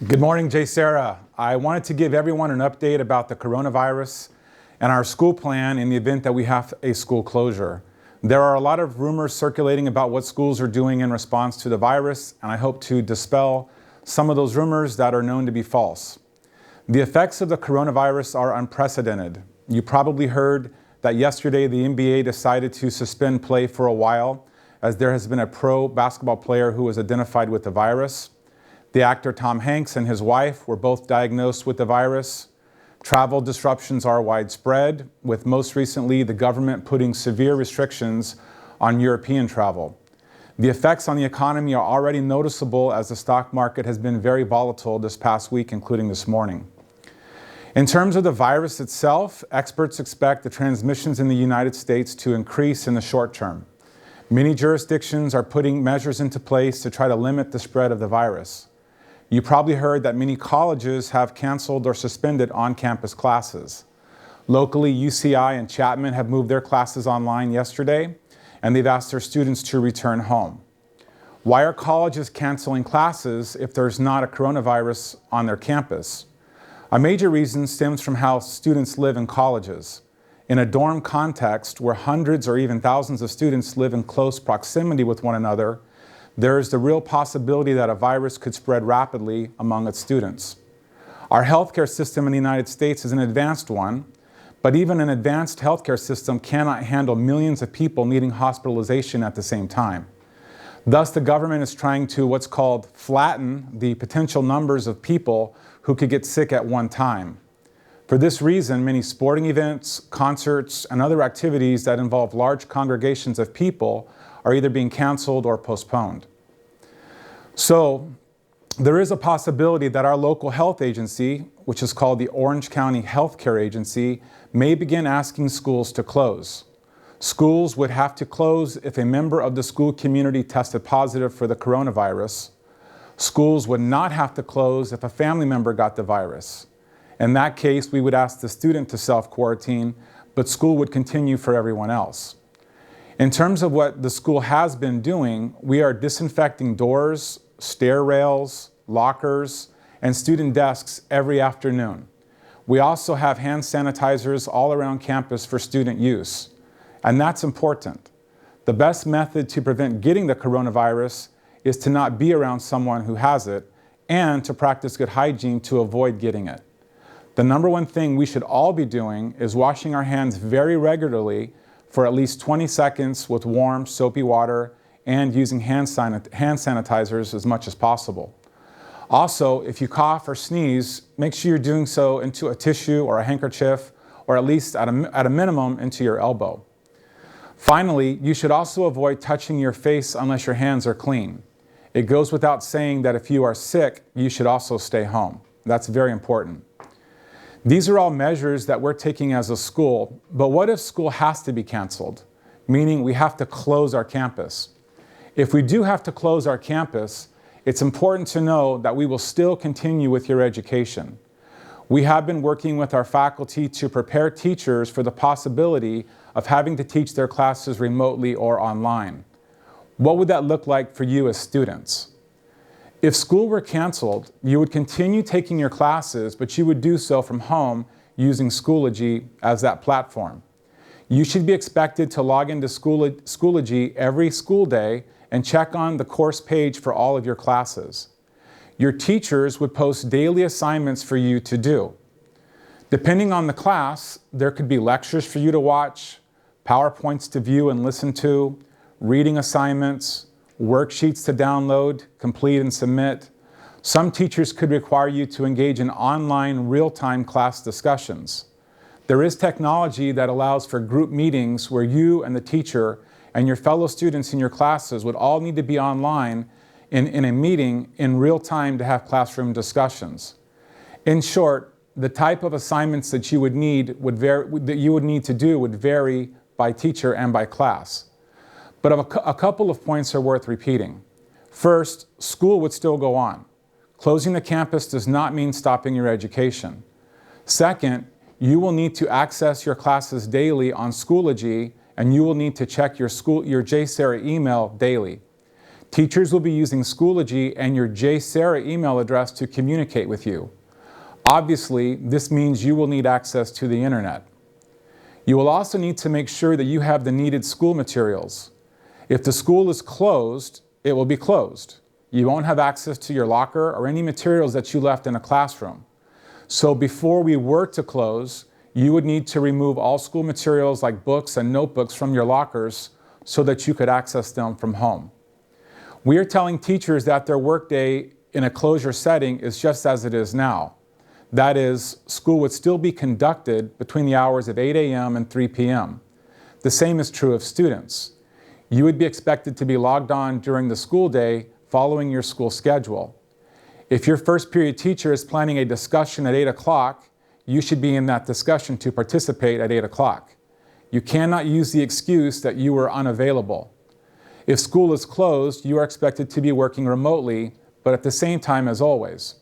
Good morning, JSerra. I wanted to give everyone an update about the coronavirus and our school plan in the event that we have a school closure. There are a lot of rumors circulating about what schools are doing in response to the virus, and I hope to dispel some of those rumors that are known to be false. The effects of the coronavirus are unprecedented. You probably heard that yesterday the NBA decided to suspend play for a while as there has been a pro basketball player who was identified with the virus. The actor Tom Hanks and his wife were both diagnosed with the virus. Travel disruptions are widespread, with most recently the government putting severe restrictions on European travel. The effects on the economy are already noticeable as the stock market has been very volatile this past week, including this morning. In terms of the virus itself, experts expect the transmissions in the United States to increase in the short term. Many jurisdictions are putting measures into place to try to limit the spread of the virus. You probably heard that many colleges have canceled or suspended on-campus classes. Locally, UCI and Chapman have moved their classes online yesterday, and they've asked their students to return home. Why are colleges canceling classes if there's not a coronavirus on their campus? A major reason stems from how students live in colleges. In a dorm context where hundreds or even thousands of students live in close proximity with one another, there is the real possibility that a virus could spread rapidly among its students. Our healthcare system in the United States is an advanced one, but even an advanced healthcare system cannot handle millions of people needing hospitalization at the same time. Thus, the government is trying to what's called flatten the potential numbers of people who could get sick at one time. For this reason, many sporting events, concerts, and other activities that involve large congregations of people are either being canceled or postponed. So, there is a possibility that our local health agency, which is called the Orange County Healthcare Agency, may begin asking schools to close. Schools would have to close if a member of the school community tested positive for the coronavirus. Schools would not have to close if a family member got the virus. In that case, we would ask the student to self-quarantine, but school would continue for everyone else. In terms of what the school has been doing, we are disinfecting doors, stair rails, lockers, and student desks every afternoon. We also have hand sanitizers all around campus for student use, and that's important. The best method to prevent getting the coronavirus is to not be around someone who has it and to practice good hygiene to avoid getting it. The number one thing we should all be doing is washing our hands very regularly for at least 20 seconds with warm, soapy water and using hand sanitizers as much as possible. Also, if you cough or sneeze, make sure you're doing so into a tissue or a handkerchief, or at least at a minimum into your elbow. Finally, you should also avoid touching your face unless your hands are clean. It goes without saying that if you are sick, you should also stay home. That's very important. These are all measures that we're taking as a school, but what if school has to be canceled? Meaning we have to close our campus. If we do have to close our campus, it's important to know that we will still continue with your education. We have been working with our faculty to prepare teachers for the possibility of having to teach their classes remotely or online. What would that look like for you as students? If school were canceled, you would continue taking your classes, but you would do so from home using Schoology as that platform. You should be expected to log into Schoology every school day and check on the course page for all of your classes. Your teachers would post daily assignments for you to do. Depending on the class, there could be lectures for you to watch, PowerPoints to view and listen to, reading assignments, worksheets to download, complete, and submit. Some teachers could require you to engage in online real-time class discussions. There is technology that allows for group meetings where you and the teacher and your fellow students in your classes would all need to be online in a meeting in real time to have classroom discussions. In short, the type of assignments that you would need to do would vary by teacher and by class. But a couple of points are worth repeating. First, school would still go on. Closing the campus does not mean stopping your education. Second, you will need to access your classes daily on Schoology, and you will need to check your JSerra email daily. Teachers will be using Schoology and your JSerra email address to communicate with you. Obviously, this means you will need access to the internet. You will also need to make sure that you have the needed school materials. If the school is closed, it will be closed. You won't have access to your locker or any materials that you left in a classroom. So before we were to close, you would need to remove all school materials like books and notebooks from your lockers so that you could access them from home. We are telling teachers that their workday in a closure setting is just as it is now. That is, school would still be conducted between the hours of 8 a.m. and 3 p.m. The same is true of students. You would be expected to be logged on during the school day following your school schedule. If your first period teacher is planning a discussion at 8 o'clock, you should be in that discussion to participate at 8 o'clock. You cannot use the excuse that you were unavailable. If school is closed, you are expected to be working remotely, but at the same time as always.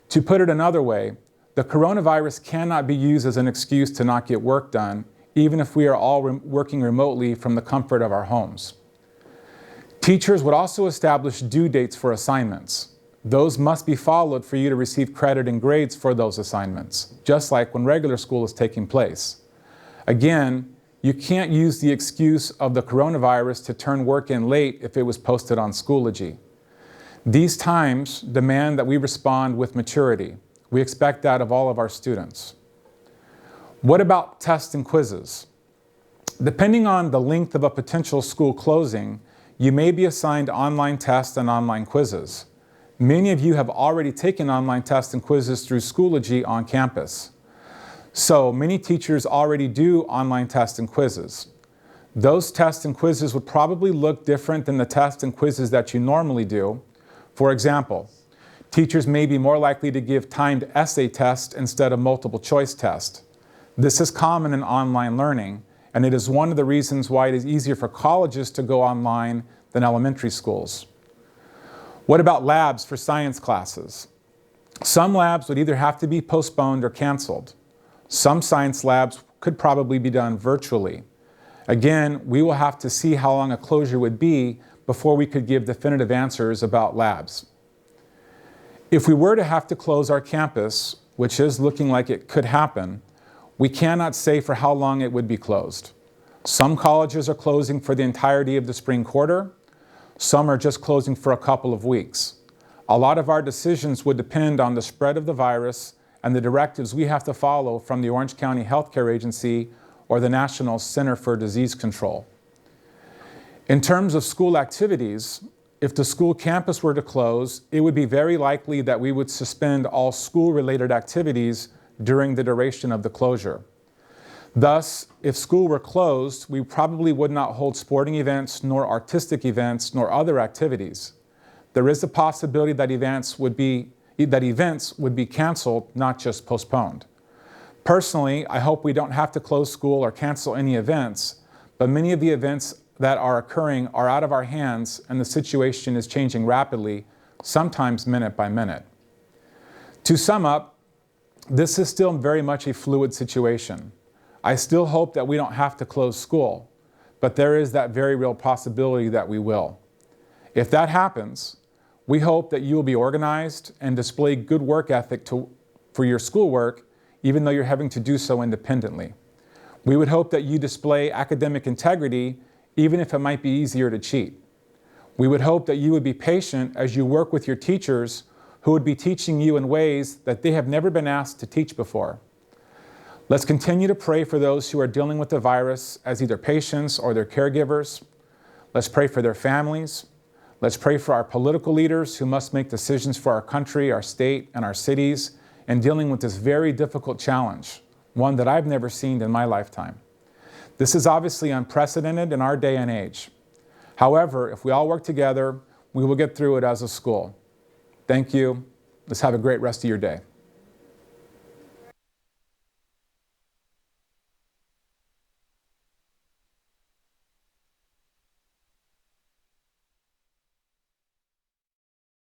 To put it another way, the coronavirus cannot be used as an excuse to not get work done, even if we are all working remotely from the comfort of our homes. Teachers would also establish due dates for assignments. Those must be followed for you to receive credit and grades for those assignments, just like when regular school is taking place. Again, you can't use the excuse of the coronavirus to turn work in late if it was posted on Schoology. These times demand that we respond with maturity. We expect that of all of our students. What about tests and quizzes? Depending on the length of a potential school closing, you may be assigned online tests and online quizzes. Many of you have already taken online tests and quizzes through Schoology on campus. So many teachers already do online tests and quizzes. Those tests and quizzes would probably look different than the tests and quizzes that you normally do. For example, teachers may be more likely to give timed essay tests instead of multiple choice tests. This is common in online learning, and it is one of the reasons why it is easier for colleges to go online than elementary schools. What about labs for science classes? Some labs would either have to be postponed or canceled. Some science labs could probably be done virtually. Again, we will have to see how long a closure would be before we could give definitive answers about labs. If we were to have to close our campus, which is looking like it could happen, we cannot say for how long it would be closed. Some colleges are closing for the entirety of the spring quarter. Some are just closing for a couple of weeks. A lot of our decisions would depend on the spread of the virus and the directives we have to follow from the Orange County Healthcare Agency or the National Center for Disease Control. In terms of school activities, if the school campus were to close, it would be very likely that we would suspend all school-related activities during the duration of the closure. Thus, if school were closed, we probably would not hold sporting events, nor artistic events, nor other activities. There is a possibility that events would be canceled, not just postponed. Personally, I hope we don't have to close school or cancel any events, but many of the events that are occurring are out of our hands and the situation is changing rapidly, sometimes minute by minute. To sum up, this is still very much a fluid situation. I still hope that we don't have to close school, but there is that very real possibility that we will. If that happens, we hope that you will be organized and display good work ethic for your schoolwork, even though you're having to do so independently. We would hope that you display academic integrity, even if it might be easier to cheat. We would hope that you would be patient as you work with your teachers who would be teaching you in ways that they have never been asked to teach before. Let's continue to pray for those who are dealing with the virus as either patients or their caregivers. Let's pray for their families. Let's pray for our political leaders who must make decisions for our country, our state, and our cities in dealing with this very difficult challenge, one that I've never seen in my lifetime. This is obviously unprecedented in our day and age. However, if we all work together, we will get through it as a school. Thank you. Let's have a great rest of your day.